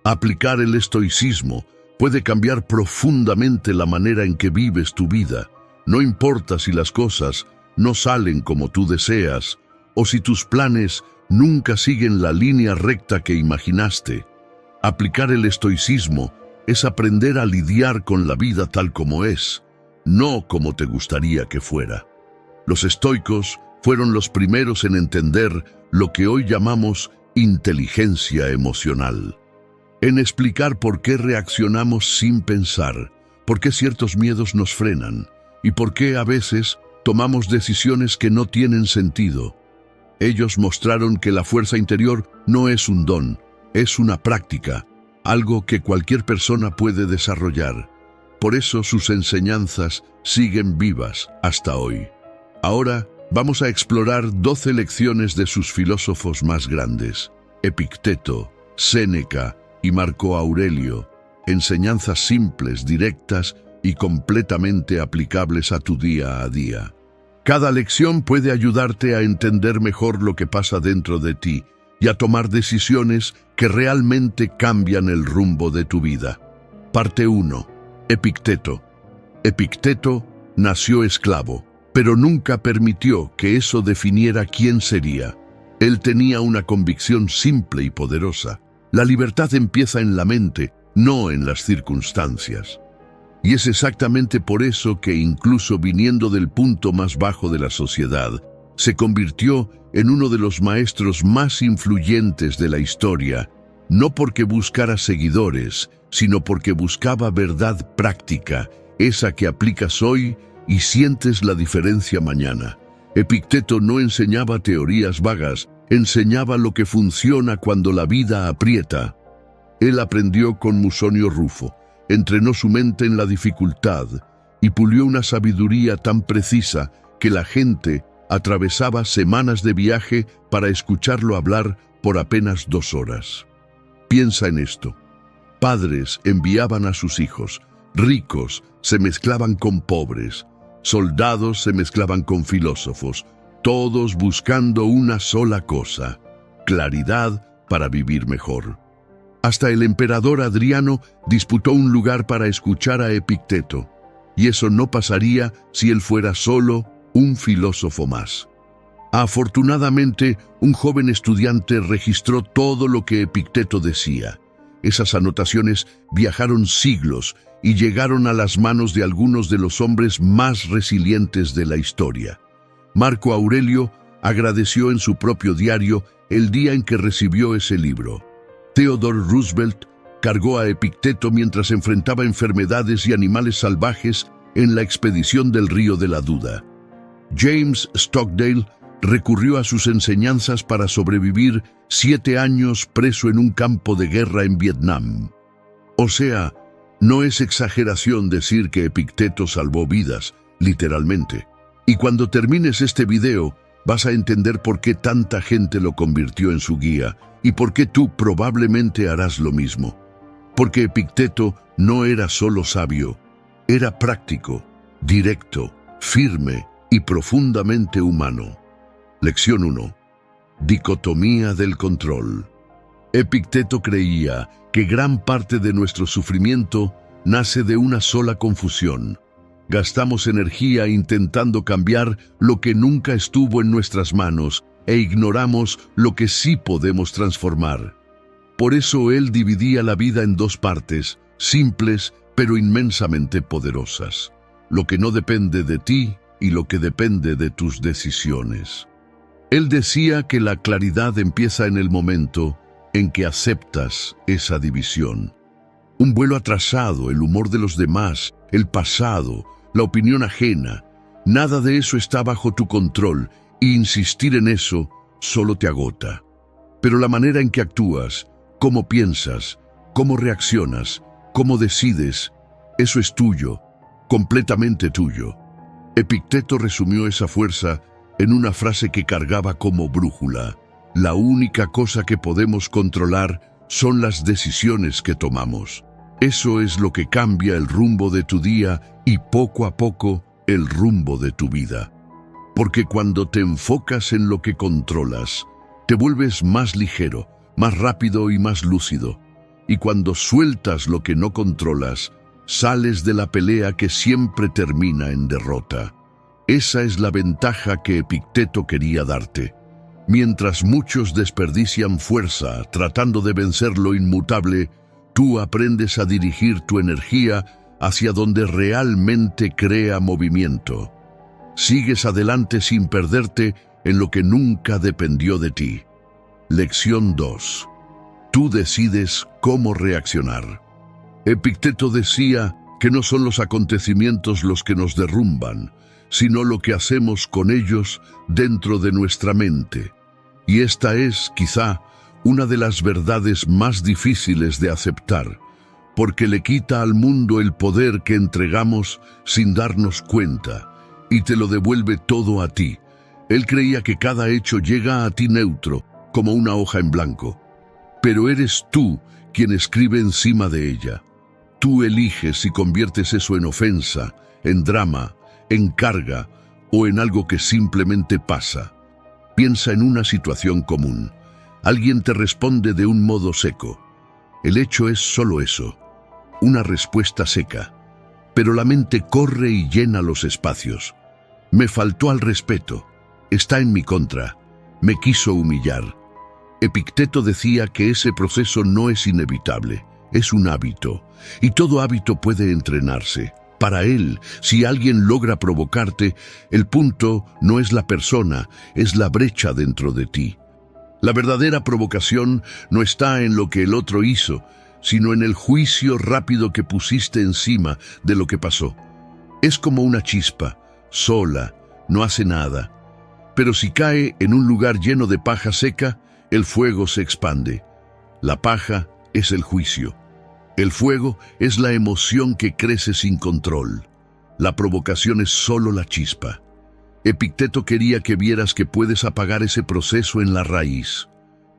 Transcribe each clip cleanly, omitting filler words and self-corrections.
Aplicar el estoicismo puede cambiar profundamente la manera en que vives tu vida. No importa si las cosas no salen como tú deseas o si tus planes nunca siguen la línea recta que imaginaste. Aplicar el estoicismo es aprender a lidiar con la vida tal como es, no como te gustaría que fuera. Los estoicos fueron los primeros en entender lo que hoy llamamos inteligencia emocional, en explicar por qué reaccionamos sin pensar, por qué ciertos miedos nos frenan y por qué a veces tomamos decisiones que no tienen sentido. Ellos mostraron que la fuerza interior no es un don, es una práctica, algo que cualquier persona puede desarrollar. Por eso sus enseñanzas siguen vivas hasta hoy. Ahora vamos a explorar 12 lecciones de sus filósofos más grandes: Epicteto, Séneca y Marco Aurelio. Enseñanzas simples, directas y completamente aplicables a tu día a día. Cada lección puede ayudarte a entender mejor lo que pasa dentro de ti y a tomar decisiones que realmente cambian el rumbo de tu vida. Parte 1. Epicteto. Epicteto nació esclavo, pero nunca permitió que eso definiera quién sería. Él tenía una convicción simple y poderosa: la libertad empieza en la mente, no en las circunstancias. Y es exactamente por eso que, incluso viniendo del punto más bajo de la sociedad, se convirtió en uno de los maestros más influyentes de la historia, no porque buscara seguidores, sino porque buscaba verdad práctica, esa que aplicas hoy y sientes la diferencia mañana. Epicteto no enseñaba teorías vagas, enseñaba lo que funciona cuando la vida aprieta. Él aprendió con Musonio Rufo, entrenó su mente en la dificultad y pulió una sabiduría tan precisa que la gente atravesaba semanas de viaje para escucharlo hablar por apenas 2 horas. Piensa en esto. Padres enviaban a sus hijos, ricos se mezclaban con pobres, soldados se mezclaban con filósofos, todos buscando una sola cosa: claridad para vivir mejor. Hasta el emperador Adriano disputó un lugar para escuchar a Epicteto, y eso no pasaría si él fuera solo un filósofo más. Afortunadamente, un joven estudiante registró todo lo que Epicteto decía. Esas anotaciones viajaron siglos y llegaron a las manos de algunos de los hombres más resilientes de la historia. Marco Aurelio agradeció en su propio diario el día en que recibió ese libro. Theodore Roosevelt cargó a Epicteto mientras enfrentaba enfermedades y animales salvajes en la expedición del Río de la Duda. James Stockdale recurrió a sus enseñanzas para sobrevivir 7 años preso en un campo de guerra en Vietnam. O sea, no es exageración decir que Epicteto salvó vidas, literalmente. Y cuando termines este video, vas a entender por qué tanta gente lo convirtió en su guía y por qué tú probablemente harás lo mismo. Porque Epicteto no era solo sabio, era práctico, directo, firme y profundamente humano. Lección 1. Dicotomía del control. Epicteto creía que gran parte de nuestro sufrimiento nace de una sola confusión. Gastamos energía intentando cambiar lo que nunca estuvo en nuestras manos e ignoramos lo que sí podemos transformar. Por eso él dividía la vida en 2 partes, simples pero inmensamente poderosas: lo que no depende de ti y lo que depende de tus decisiones. Él decía que la claridad empieza en el momento en que aceptas esa división. Un vuelo atrasado, el humor de los demás, el pasado, la opinión ajena, nada de eso está bajo tu control, e insistir en eso solo te agota. Pero la manera en que actúas, cómo piensas, cómo reaccionas, cómo decides, eso es tuyo, completamente tuyo. Epicteto resumió esa fuerza en una frase que cargaba como brújula: la única cosa que podemos controlar son las decisiones que tomamos. Eso es lo que cambia el rumbo de tu día y poco a poco el rumbo de tu vida. Porque cuando te enfocas en lo que controlas, te vuelves más ligero, más rápido y más lúcido. y cuando sueltas lo que no controlas, sales de la pelea que siempre termina en derrota. Esa es la ventaja que Epicteto quería darte. Mientras muchos desperdician fuerza tratando de vencer lo inmutable, tú aprendes a dirigir tu energía hacia donde realmente crea movimiento. Sigues adelante sin perderte en lo que nunca dependió de ti. Lección 2. Tú decides cómo reaccionar. Epicteto decía que no son los acontecimientos los que nos derrumban, sino lo que hacemos con ellos dentro de nuestra mente. Y esta es, quizá, una de las verdades más difíciles de aceptar, porque le quita al mundo el poder que entregamos sin darnos cuenta, y te lo devuelve todo a ti. Él creía que cada hecho llega a ti neutro, como una hoja en blanco. Pero eres tú quien escribe encima de ella. Tú eliges si conviertes eso en ofensa, en drama, en carga o en algo que simplemente pasa. Piensa en una situación común. Alguien te responde de un modo seco. El hecho es solo eso, una respuesta seca. Pero la mente corre y llena los espacios. Me faltó al respeto. Está en mi contra. Me quiso humillar. Epicteto decía que ese proceso no es inevitable, es un hábito. Y todo hábito puede entrenarse. Para él, si alguien logra provocarte, el punto no es la persona, es la brecha dentro de ti. La verdadera provocación no está en lo que el otro hizo, sino en el juicio rápido que pusiste encima de lo que pasó. Es como una chispa, sola, no hace nada. Pero si cae en un lugar lleno de paja seca, el fuego se expande. La paja es el juicio. El fuego es la emoción que crece sin control. La provocación es solo la chispa. Epicteto quería que vieras que puedes apagar ese proceso en la raíz.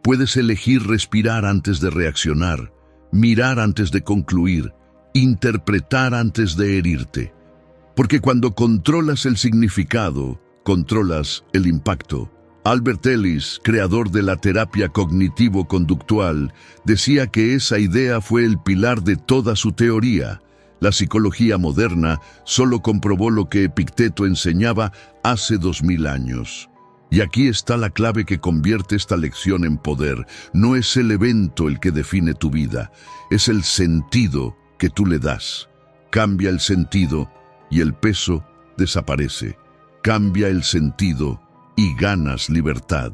Puedes elegir respirar antes de reaccionar, mirar antes de concluir, interpretar antes de herirte. Porque cuando controlas el significado, controlas el impacto. Albert Ellis, creador de la terapia cognitivo-conductual, decía que esa idea fue el pilar de toda su teoría. La psicología moderna solo comprobó lo que Epicteto enseñaba hace 2000 años. Y aquí está la clave que convierte esta lección en poder. No es el evento el que define tu vida, es el sentido que tú le das. Cambia el sentido y el peso desaparece. Cambia el sentido y ganas libertad.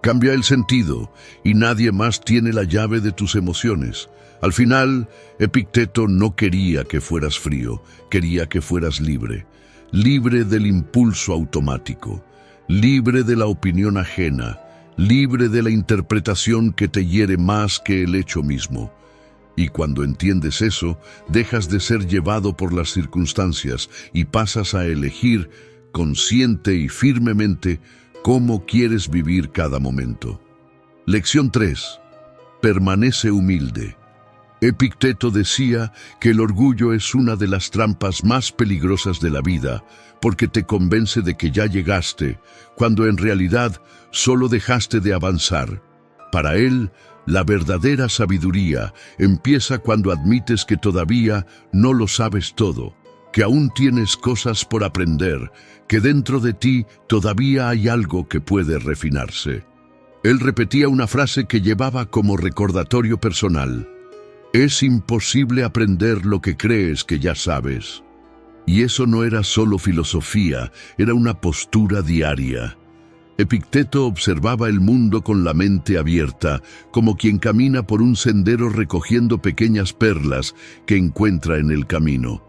Cambia el sentido y nadie más tiene la llave de tus emociones. Al final, Epicteto no quería que fueras frío, quería que fueras libre. Libre del impulso automático, libre de la opinión ajena, libre de la interpretación que te hiere más que el hecho mismo. Y cuando entiendes eso, dejas de ser llevado por las circunstancias y pasas a elegir consciente y firmemente cómo quieres vivir cada momento. Lección 3. Permanece humilde. Epicteto decía que el orgullo es una de las trampas más peligrosas de la vida, porque te convence de que ya llegaste, cuando en realidad solo dejaste de avanzar. Para él, la verdadera sabiduría empieza cuando admites que todavía no lo sabes todo, que aún tienes cosas por aprender, que dentro de ti todavía hay algo que puede refinarse. Él repetía una frase que llevaba como recordatorio personal. Es imposible aprender lo que crees que ya sabes. Y eso no era solo filosofía, era una postura diaria. Epicteto observaba el mundo con la mente abierta, como quien camina por un sendero recogiendo pequeñas perlas que encuentra en el camino.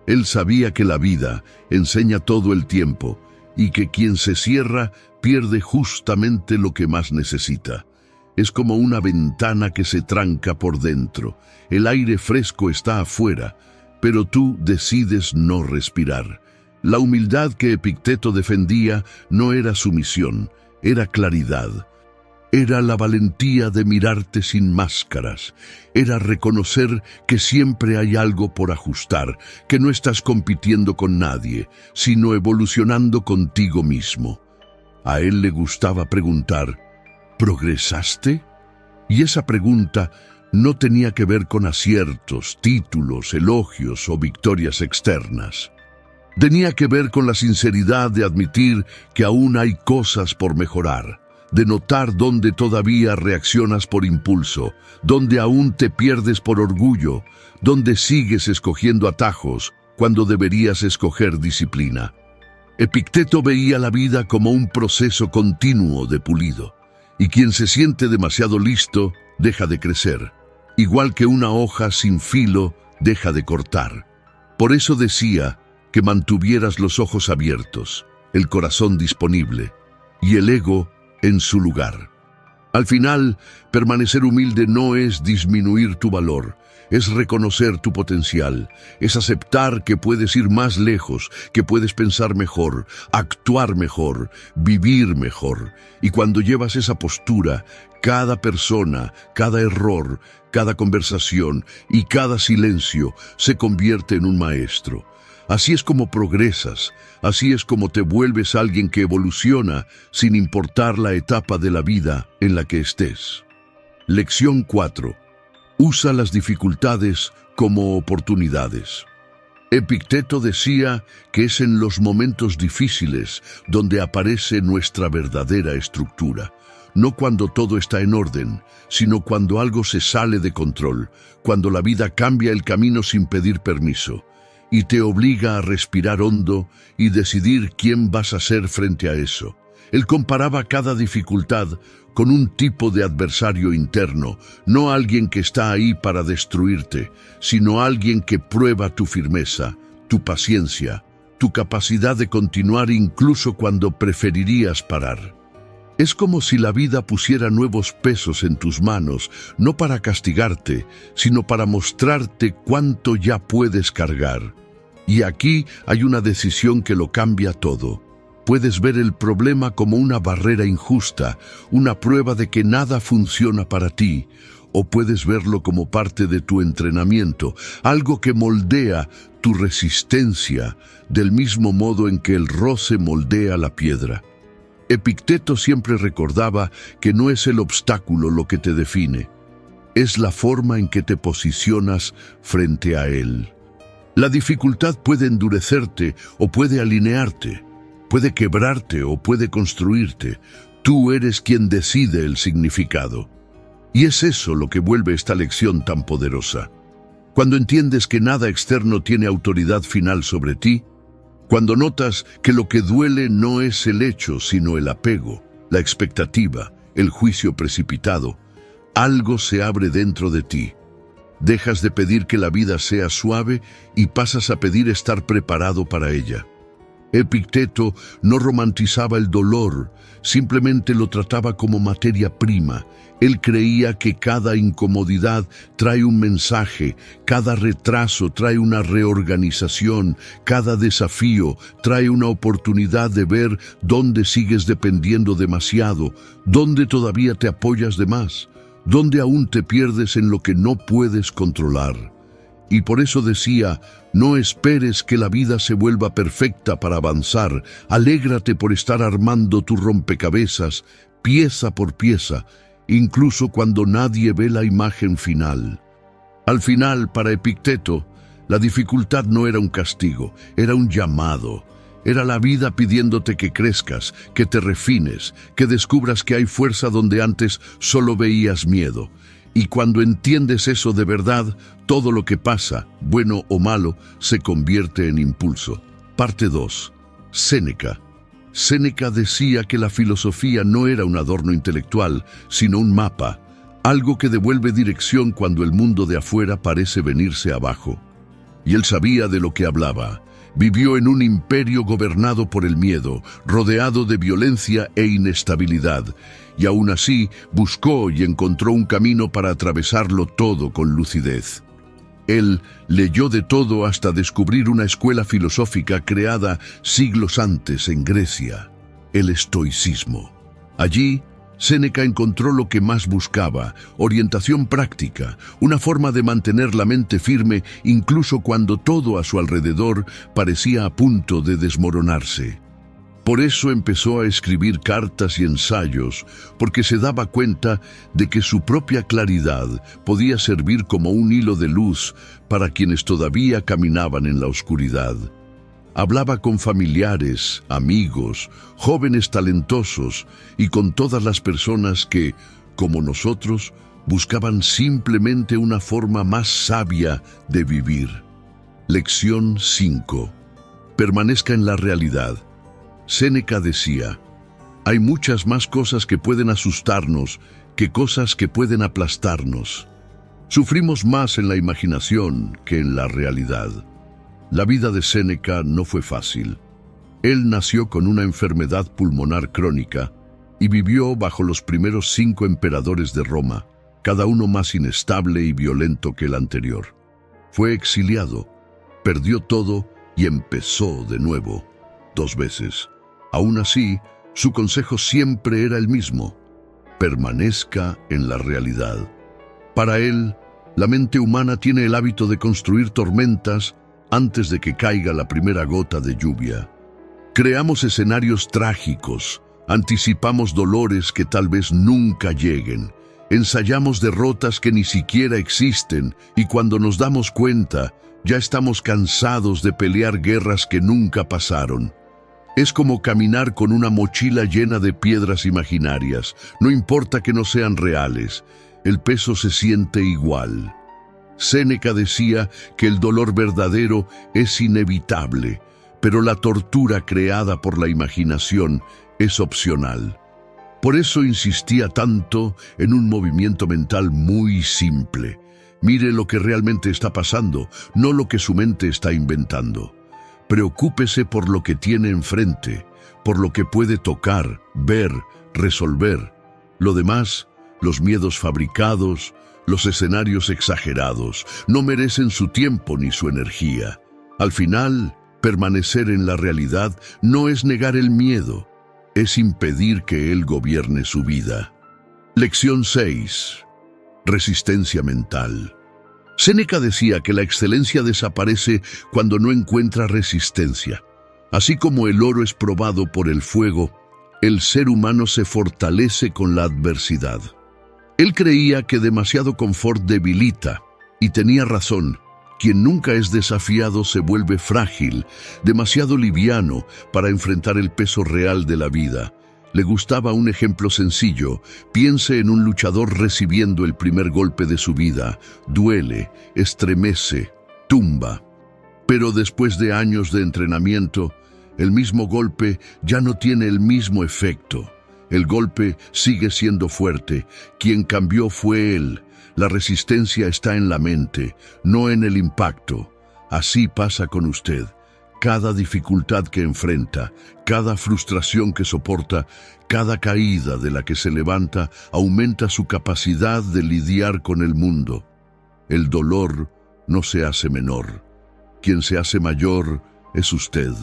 Él sabía que la vida enseña todo el tiempo y que quien se cierra pierde justamente lo que más necesita. Es como una ventana que se tranca por dentro. El aire fresco está afuera, pero tú decides no respirar. La humildad que Epicteto defendía no era sumisión, era claridad. Era la valentía de mirarte sin máscaras. Era reconocer que siempre hay algo por ajustar, que no estás compitiendo con nadie, sino evolucionando contigo mismo. A él le gustaba preguntar, ¿progresaste? Y esa pregunta no tenía que ver con aciertos, títulos, elogios o victorias externas. Tenía que ver con la sinceridad de admitir que aún hay cosas por mejorar, de notar dónde todavía reaccionas por impulso, dónde aún te pierdes por orgullo, dónde sigues escogiendo atajos cuando deberías escoger disciplina. Epicteto veía la vida como un proceso continuo de pulido, y quien se siente demasiado listo deja de crecer, igual que una hoja sin filo deja de cortar. Por eso decía que mantuvieras los ojos abiertos, el corazón disponible y el ego en su lugar. Al final, permanecer humilde no es disminuir tu valor, es reconocer tu potencial, es aceptar que puedes ir más lejos, que puedes pensar mejor, actuar mejor, vivir mejor. Y cuando llevas esa postura, cada persona, cada error, cada conversación y cada silencio se convierte en un maestro. Así es como progresas, así es como te vuelves alguien que evoluciona sin importar la etapa de la vida en la que estés. Lección 4. Usa las dificultades como oportunidades. Epicteto decía que es en los momentos difíciles donde aparece nuestra verdadera estructura. No cuando todo está en orden, sino cuando algo se sale de control, cuando la vida cambia el camino sin pedir permiso y te obliga a respirar hondo y decidir quién vas a ser frente a eso. Él comparaba cada dificultad con un tipo de adversario interno, no alguien que está ahí para destruirte, sino alguien que prueba tu firmeza, tu paciencia, tu capacidad de continuar incluso cuando preferirías parar. Es como si la vida pusiera nuevos pesos en tus manos, no para castigarte, sino para mostrarte cuánto ya puedes cargar. Y aquí hay una decisión que lo cambia todo. Puedes ver el problema como una barrera injusta, una prueba de que nada funciona para ti, o puedes verlo como parte de tu entrenamiento, algo que moldea tu resistencia, del mismo modo en que el roce moldea la piedra. Epicteto siempre recordaba que no es el obstáculo lo que te define, es la forma en que te posicionas frente a él. La dificultad puede endurecerte o puede alinearte, puede quebrarte o puede construirte. Tú eres quien decide el significado. Y es eso lo que vuelve esta lección tan poderosa. Cuando entiendes que nada externo tiene autoridad final sobre ti, cuando notas que lo que duele no es el hecho, sino el apego, la expectativa, el juicio precipitado, algo se abre dentro de ti. Dejas de pedir que la vida sea suave y pasas a pedir estar preparado para ella. Epicteto no romantizaba el dolor, simplemente lo trataba como materia prima. Él creía que cada incomodidad trae un mensaje, cada retraso trae una reorganización, cada desafío trae una oportunidad de ver dónde sigues dependiendo demasiado, dónde todavía te apoyas de más, dónde aún te pierdes en lo que no puedes controlar. Y por eso decía, no esperes que la vida se vuelva perfecta para avanzar, alégrate por estar armando tu rompecabezas, pieza por pieza, incluso cuando nadie ve la imagen final. Al final, para Epicteto, la dificultad no era un castigo, era un llamado. Era la vida pidiéndote que crezcas, que te refines, que descubras que hay fuerza donde antes solo veías miedo. Y cuando entiendes eso de verdad, todo lo que pasa, bueno o malo, se convierte en impulso. Parte 2. Séneca. Séneca decía que la filosofía no era un adorno intelectual, sino un mapa, algo que devuelve dirección cuando el mundo de afuera parece venirse abajo. Y él sabía de lo que hablaba. Vivió en un imperio gobernado por el miedo, rodeado de violencia e inestabilidad, y aún así buscó y encontró un camino para atravesarlo todo con lucidez. Él leyó de todo hasta descubrir una escuela filosófica creada siglos antes en Grecia, el estoicismo. Allí, Séneca encontró lo que más buscaba, orientación práctica, una forma de mantener la mente firme incluso cuando todo a su alrededor parecía a punto de desmoronarse. Por eso empezó a escribir cartas y ensayos, porque se daba cuenta de que su propia claridad podía servir como un hilo de luz para quienes todavía caminaban en la oscuridad. Hablaba con familiares, amigos, jóvenes talentosos y con todas las personas que, como nosotros, buscaban simplemente una forma más sabia de vivir. Lección 5. Permanezca en la realidad. Séneca decía, hay muchas más cosas que pueden asustarnos que cosas que pueden aplastarnos. Sufrimos más en la imaginación que en la realidad. La vida de Séneca no fue fácil. Él nació con una enfermedad pulmonar crónica y vivió bajo los primeros 5 emperadores de Roma, cada uno más inestable y violento que el anterior. Fue exiliado, perdió todo y empezó de nuevo, 2 veces. Aún así, su consejo siempre era el mismo: permanezca en la realidad. Para él, la mente humana tiene el hábito de construir tormentas antes de que caiga la primera gota de lluvia. Creamos escenarios trágicos, anticipamos dolores que tal vez nunca lleguen, ensayamos derrotas que ni siquiera existen y cuando nos damos cuenta, ya estamos cansados de pelear guerras que nunca pasaron. Es como caminar con una mochila llena de piedras imaginarias. No importa que no sean reales, el peso se siente igual. Séneca decía que el dolor verdadero es inevitable, pero la tortura creada por la imaginación es opcional. Por eso insistía tanto en un movimiento mental muy simple. Mire lo que realmente está pasando, no lo que su mente está inventando. Preocúpese por lo que tiene enfrente, por lo que puede tocar, ver, resolver. Lo demás, los miedos fabricados, los escenarios exagerados, no merecen su tiempo ni su energía. Al final, permanecer en la realidad no es negar el miedo, es impedir que él gobierne su vida. Lección 6. Resistencia mental. Séneca decía que la excelencia desaparece cuando no encuentra resistencia. Así como el oro es probado por el fuego, el ser humano se fortalece con la adversidad. Él creía que demasiado confort debilita, y tenía razón. Quien nunca es desafiado se vuelve frágil, demasiado liviano para enfrentar el peso real de la vida. Le gustaba un ejemplo sencillo. Piense en un luchador recibiendo el primer golpe de su vida. Duele, estremece, tumba. Pero después de años de entrenamiento, el mismo golpe ya no tiene el mismo efecto. El golpe sigue siendo fuerte. Quien cambió fue él. La resistencia está en la mente, no en el impacto. Así pasa con usted. Cada dificultad que enfrenta, cada frustración que soporta, cada caída de la que se levanta, aumenta su capacidad de lidiar con el mundo. El dolor no se hace menor. Quien se hace mayor es usted.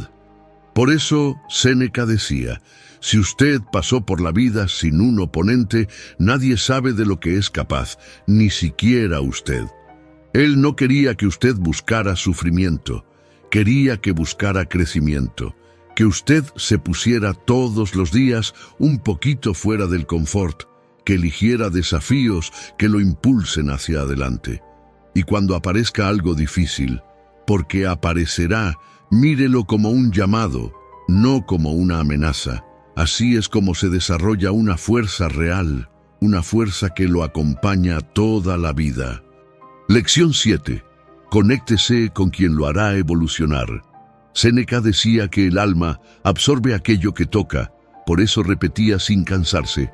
Por eso, Séneca decía, si usted pasó por la vida sin un oponente, nadie sabe de lo que es capaz, ni siquiera usted. Él no quería que usted buscara sufrimiento, quería que buscara crecimiento, que usted se pusiera todos los días un poquito fuera del confort, que eligiera desafíos que lo impulsen hacia adelante. Y cuando aparezca algo difícil, porque aparecerá, mírelo como un llamado, no como una amenaza. Así es como se desarrolla una fuerza real, una fuerza que lo acompaña toda la vida. Lección 7. Conéctese con quien lo hará evolucionar. Séneca decía que el alma absorbe aquello que toca, por eso repetía sin cansarse: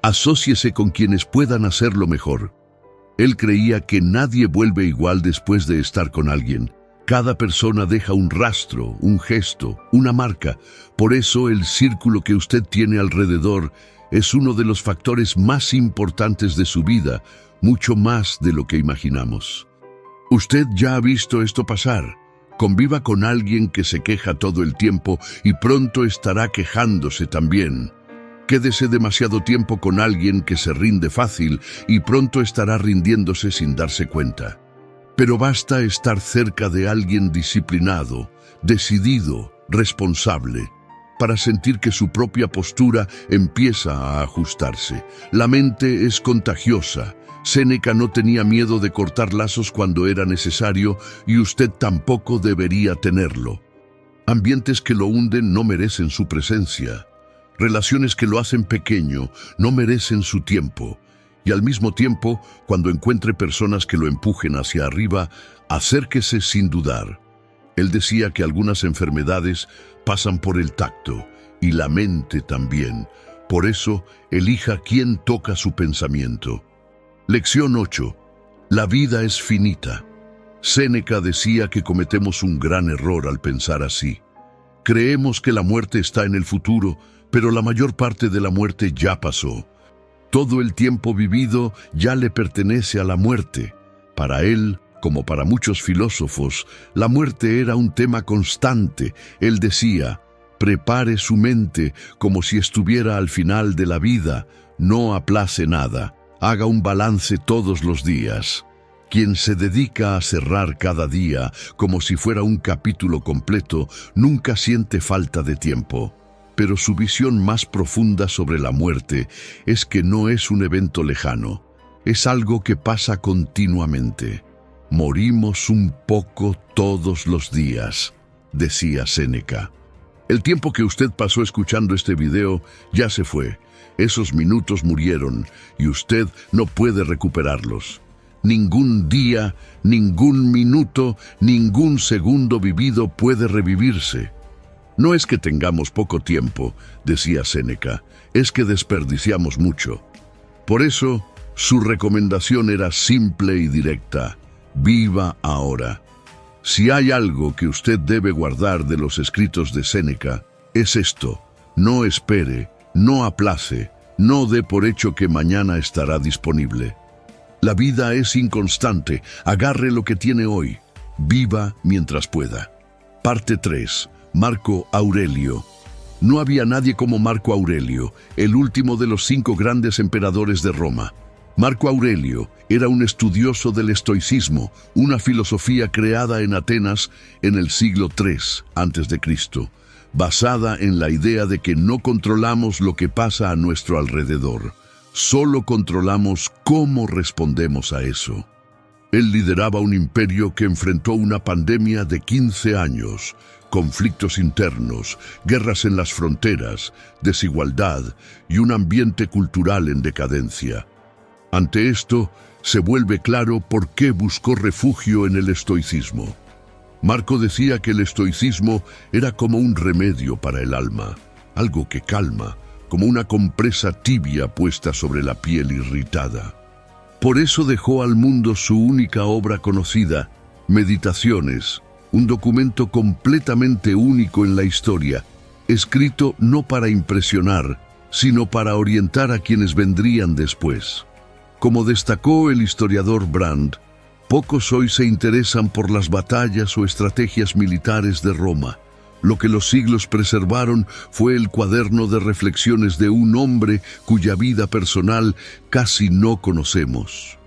asóciese con quienes puedan hacerlo mejor. Él creía que nadie vuelve igual después de estar con alguien. Cada persona deja un rastro, un gesto, una marca. Por eso el círculo que usted tiene alrededor es uno de los factores más importantes de su vida, mucho más de lo que imaginamos. Usted ya ha visto esto pasar. Conviva con alguien que se queja todo el tiempo y pronto estará quejándose también. Quédese demasiado tiempo con alguien que se rinde fácil y pronto estará rindiéndose sin darse cuenta. Pero basta estar cerca de alguien disciplinado, decidido, responsable. para sentir que su propia postura empieza a ajustarse. La mente es contagiosa. Séneca no tenía miedo de cortar lazos cuando era necesario y usted tampoco debería tenerlo. Ambientes que lo hunden no merecen su presencia. Relaciones que lo hacen pequeño no merecen su tiempo. Y al mismo tiempo, cuando encuentre personas que lo empujen hacia arriba, acérquese sin dudar. Él decía que algunas enfermedades pasan por el tacto y la mente también. Por eso, elija quién toca su pensamiento. Lección 8. La vida es finita. Séneca decía que cometemos un gran error al pensar así. Creemos que la muerte está en el futuro, pero la mayor parte de la muerte ya pasó. Todo el tiempo vivido ya le pertenece a la muerte. Para él, como para muchos filósofos, la muerte era un tema constante. Él decía, prepare su mente como si estuviera al final de la vida, no aplace nada, haga un balance todos los días. Quien se dedica a cerrar cada día como si fuera un capítulo completo, nunca siente falta de tiempo. Pero su visión más profunda sobre la muerte es que no es un evento lejano, es algo que pasa continuamente. Morimos un poco todos los días, decía Séneca. El tiempo que usted pasó escuchando este video ya se fue. Esos minutos murieron y usted no puede recuperarlos. Ningún día, ningún minuto, ningún segundo vivido puede revivirse. No es que tengamos poco tiempo, decía Séneca, es que desperdiciamos mucho. Por eso, su recomendación era simple y directa: viva ahora. Si hay algo que usted debe guardar de los escritos de Séneca, es esto: no espere, no aplace, no dé por hecho que mañana estará disponible. La vida es inconstante, agarre lo que tiene hoy, viva mientras pueda. Parte 3. Marco Aurelio. No había nadie como Marco Aurelio, el último de los 5 grandes emperadores de Roma. Marco Aurelio era un estudioso del estoicismo, una filosofía creada en Atenas en el siglo III a.C., basada en la idea de que no controlamos lo que pasa a nuestro alrededor, solo controlamos cómo respondemos a eso. Él lideraba un imperio que enfrentó una pandemia de 15 años, conflictos internos, guerras en las fronteras, desigualdad y un ambiente cultural en decadencia. Ante esto, se vuelve claro por qué buscó refugio en el estoicismo. Marco decía que el estoicismo era como un remedio para el alma, algo que calma, como una compresa tibia puesta sobre la piel irritada. Por eso dejó al mundo su única obra conocida, Meditaciones, un documento completamente único en la historia, escrito no para impresionar, sino para orientar a quienes vendrían después. Como destacó el historiador Brand, pocos hoy se interesan por las batallas o estrategias militares de Roma. Lo que los siglos preservaron fue el cuaderno de reflexiones de un hombre cuya vida personal casi no conocemos.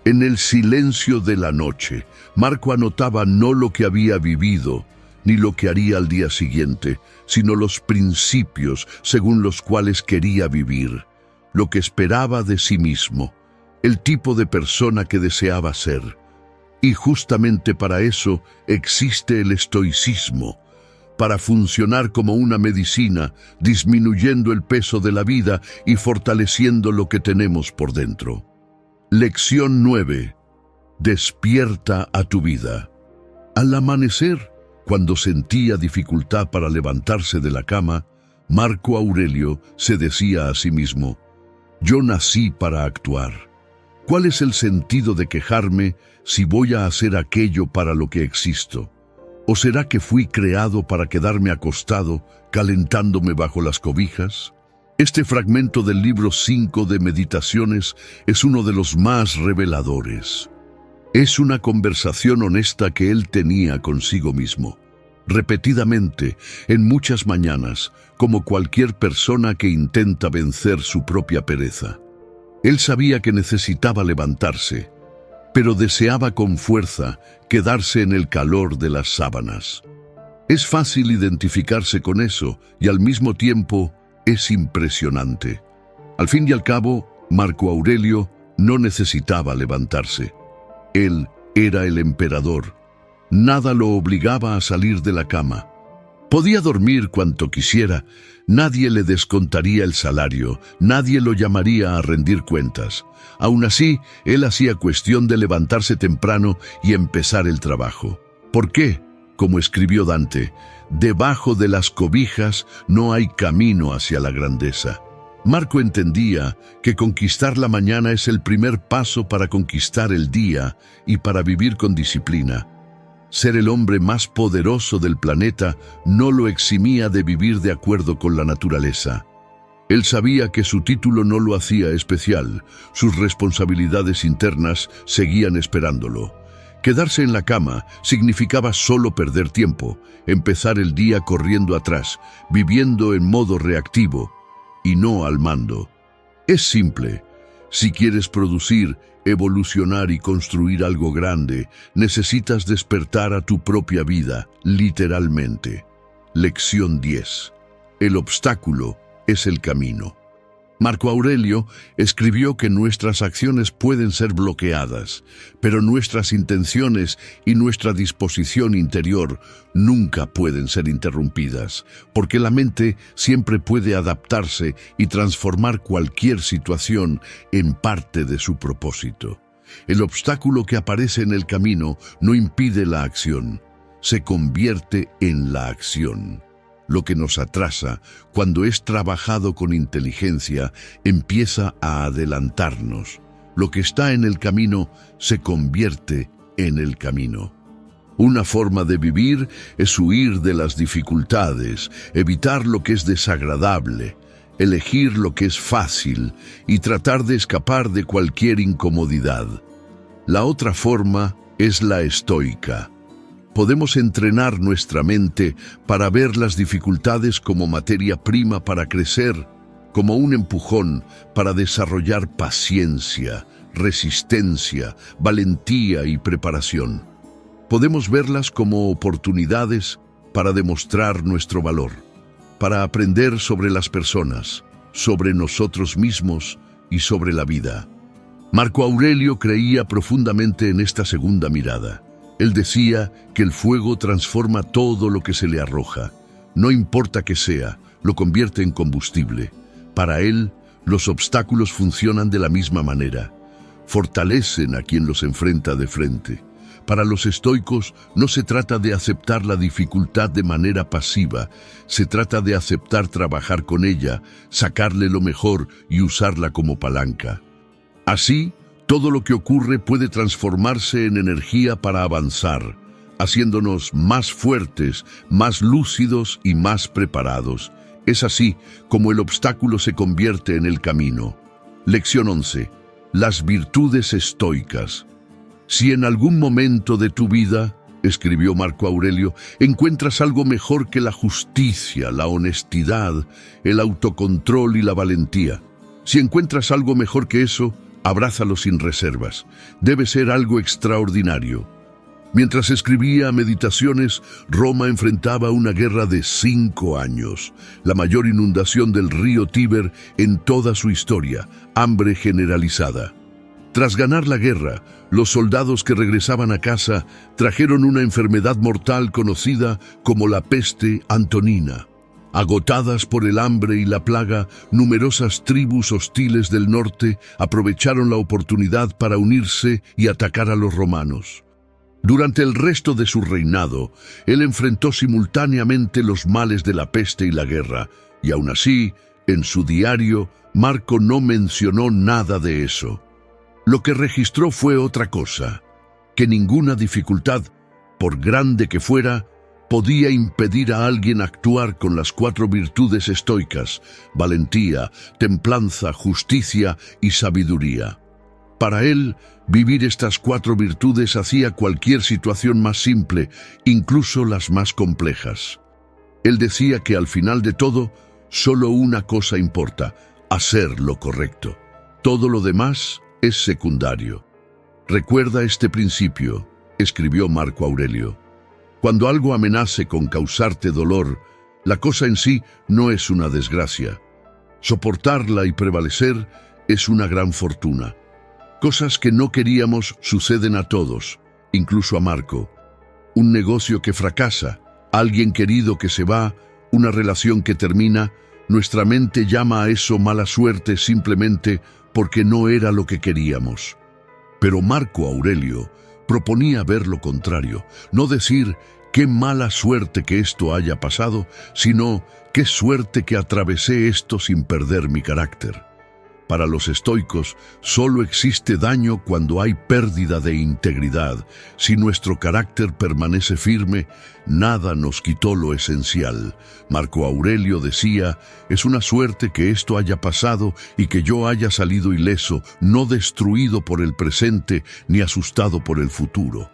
En el silencio de la noche, Marco anotaba no lo que había vivido, ni lo que haría al día siguiente, sino los principios según los cuales quería vivir, lo que esperaba de sí mismo, el tipo de persona que deseaba ser. Y justamente para eso existe el estoicismo, para funcionar como una medicina, disminuyendo el peso de la vida y fortaleciendo lo que tenemos por dentro. Lección 9. Despierta a tu vida. Al amanecer, cuando sentía dificultad para levantarse de la cama, Marco Aurelio se decía a sí mismo: yo nací para actuar. ¿Cuál es el sentido de quejarme si voy a hacer aquello para lo que existo? ¿O será que fui creado para quedarme acostado, calentándome bajo las cobijas? Este fragmento del libro 5 de Meditaciones es uno de los más reveladores. Es una conversación honesta que él tenía consigo mismo, repetidamente, en muchas mañanas, como cualquier persona que intenta vencer su propia pereza. Él sabía que necesitaba levantarse, pero deseaba con fuerza quedarse en el calor de las sábanas. Es fácil identificarse con eso y al mismo tiempo es impresionante. Al fin y al cabo, Marco Aurelio no necesitaba levantarse. Él era el emperador. Nada lo obligaba a salir de la cama. Podía dormir cuanto quisiera, nadie le descontaría el salario, nadie lo llamaría a rendir cuentas. Aún así, él hacía cuestión de levantarse temprano y empezar el trabajo. ¿Por qué? Como escribió Dante, debajo de las cobijas no hay camino hacia la grandeza. Marco entendía que conquistar la mañana es el primer paso para conquistar el día y para vivir con disciplina. Ser el hombre más poderoso del planeta no lo eximía de vivir de acuerdo con la naturaleza. Él sabía que su título no lo hacía especial, sus responsabilidades internas seguían esperándolo. Quedarse en la cama significaba solo perder tiempo, empezar el día corriendo atrás, viviendo en modo reactivo y no al mando. Es simple. Si quieres producir, evolucionar y construir algo grande, necesitas despertar a tu propia vida, literalmente. Lección 10. El obstáculo es el camino. Marco Aurelio escribió que nuestras acciones pueden ser bloqueadas, pero nuestras intenciones y nuestra disposición interior nunca pueden ser interrumpidas, porque la mente siempre puede adaptarse y transformar cualquier situación en parte de su propósito. El obstáculo que aparece en el camino no impide la acción, se convierte en la acción. Lo que nos atrasa, cuando es trabajado con inteligencia, empieza a adelantarnos. Lo que está en el camino se convierte en el camino. Una forma de vivir es huir de las dificultades, evitar lo que es desagradable, elegir lo que es fácil y tratar de escapar de cualquier incomodidad. La otra forma es la estoica. Podemos entrenar nuestra mente para ver las dificultades como materia prima para crecer, como un empujón para desarrollar paciencia, resistencia, valentía y preparación. Podemos verlas como oportunidades para demostrar nuestro valor, para aprender sobre las personas, sobre nosotros mismos y sobre la vida. Marco Aurelio creía profundamente en esta segunda mirada. Él decía que el fuego transforma todo lo que se le arroja. No importa qué sea, lo convierte en combustible. Para él, los obstáculos funcionan de la misma manera. Fortalecen a quien los enfrenta de frente. Para los estoicos, no se trata de aceptar la dificultad de manera pasiva. Se trata de aceptar trabajar con ella, sacarle lo mejor y usarla como palanca. Así, todo lo que ocurre puede transformarse en energía para avanzar, haciéndonos más fuertes, más lúcidos y más preparados. Es así como el obstáculo se convierte en el camino. Lección 11. Las virtudes estoicas. Si en algún momento de tu vida, escribió Marco Aurelio, encuentras algo mejor que la justicia, la honestidad, el autocontrol y la valentía, si encuentras algo mejor que eso, abrázalo sin reservas. Debe ser algo extraordinario. Mientras escribía Meditaciones, Roma enfrentaba una guerra de 5 años, la mayor inundación del río Tíber en toda su historia, hambre generalizada. Tras ganar la guerra, los soldados que regresaban a casa trajeron una enfermedad mortal conocida como la peste antonina. Agotadas por el hambre y la plaga, numerosas tribus hostiles del norte aprovecharon la oportunidad para unirse y atacar a los romanos. Durante el resto de su reinado, él enfrentó simultáneamente los males de la peste y la guerra, y aún así, en su diario, Marco no mencionó nada de eso. Lo que registró fue otra cosa, que ninguna dificultad, por grande que fuera, podía impedir a alguien actuar con las 4 virtudes estoicas: valentía, templanza, justicia y sabiduría. Para él, vivir estas 4 virtudes hacía cualquier situación más simple, incluso las más complejas. Él decía que al final de todo, solo una cosa importa: hacer lo correcto. Todo lo demás es secundario. Recuerda este principio, escribió Marco Aurelio. Cuando algo amenace con causarte dolor, la cosa en sí no es una desgracia. Soportarla y prevalecer es una gran fortuna. Cosas que no queríamos suceden a todos, incluso a Marco. Un negocio que fracasa, alguien querido que se va, una relación que termina. Nuestra mente llama a eso mala suerte simplemente porque no era lo que queríamos. Pero Marco Aurelio proponía ver lo contrario, no decir qué mala suerte que esto haya pasado, sino qué suerte que atravesé esto sin perder mi carácter. Para los estoicos, solo existe daño cuando hay pérdida de integridad. Si nuestro carácter permanece firme, nada nos quitó lo esencial. Marco Aurelio decía, es una suerte que esto haya pasado y que yo haya salido ileso, no destruido por el presente ni asustado por el futuro.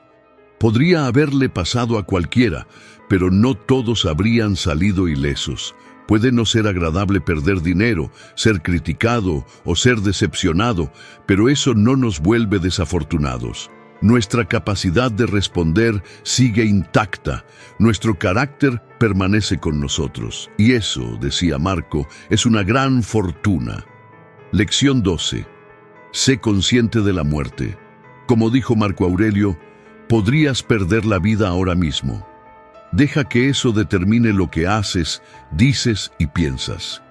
Podría haberle pasado a cualquiera, pero no todos habrían salido ilesos. Puede no ser agradable perder dinero, ser criticado o ser decepcionado, pero eso no nos vuelve desafortunados. Nuestra capacidad de responder sigue intacta, nuestro carácter permanece con nosotros. Y eso, decía Marco, es una gran fortuna. Lección 12. Sé consciente de la muerte. Como dijo Marco Aurelio, podrías perder la vida ahora mismo. Deja que eso determine lo que haces, dices y piensas.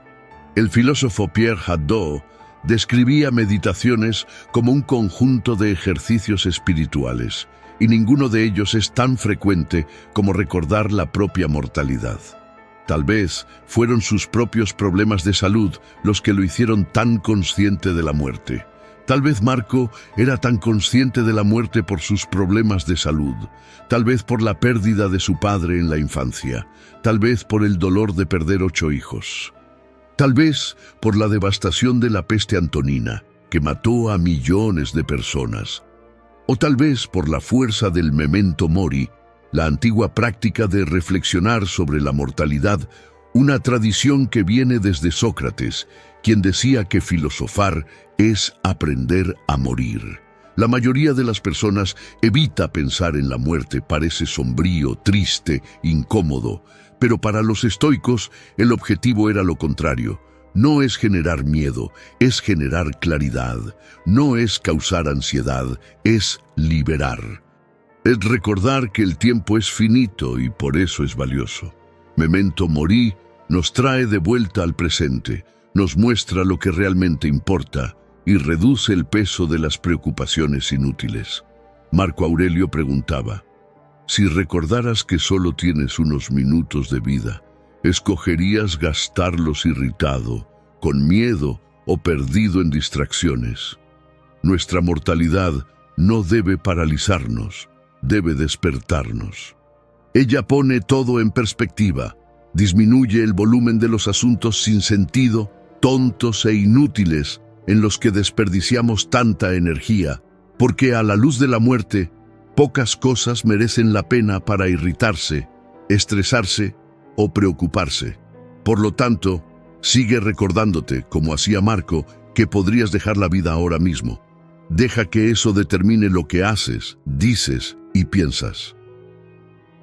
El filósofo Pierre Hadot describía meditaciones como un conjunto de ejercicios espirituales, y ninguno de ellos es tan frecuente como recordar la propia mortalidad. Tal vez fueron sus propios problemas de salud los que lo hicieron tan consciente de la muerte. Tal vez Marco era tan consciente de la muerte por sus problemas de salud, tal vez por la pérdida de su padre en la infancia, tal vez por el dolor de perder 8 hijos, tal vez por la devastación de la peste antonina, que mató a millones de personas, o tal vez por la fuerza del memento mori, la antigua práctica de reflexionar sobre la mortalidad, una tradición que viene desde Sócrates, quien decía que filosofar es aprender a morir. La mayoría de las personas evita pensar en la muerte, parece sombrío, triste, incómodo, pero para los estoicos el objetivo era lo contrario. No es generar miedo, es generar claridad. No es causar ansiedad, es liberar. Es recordar que el tiempo es finito y por eso es valioso. Memento mori nos trae de vuelta al presente, nos muestra lo que realmente importa y reduce el peso de las preocupaciones inútiles. Marco Aurelio preguntaba, si recordaras que solo tienes unos minutos de vida, ¿escogerías gastarlos irritado, con miedo o perdido en distracciones? Nuestra mortalidad no debe paralizarnos, debe despertarnos. Ella pone todo en perspectiva, disminuye el volumen de los asuntos sin sentido, tontos e inútiles en los que desperdiciamos tanta energía, porque a la luz de la muerte, pocas cosas merecen la pena para irritarse, estresarse o preocuparse. Por lo tanto, sigue recordándote, como hacía Marco, que podrías dejar la vida ahora mismo. Deja que eso determine lo que haces, dices y piensas.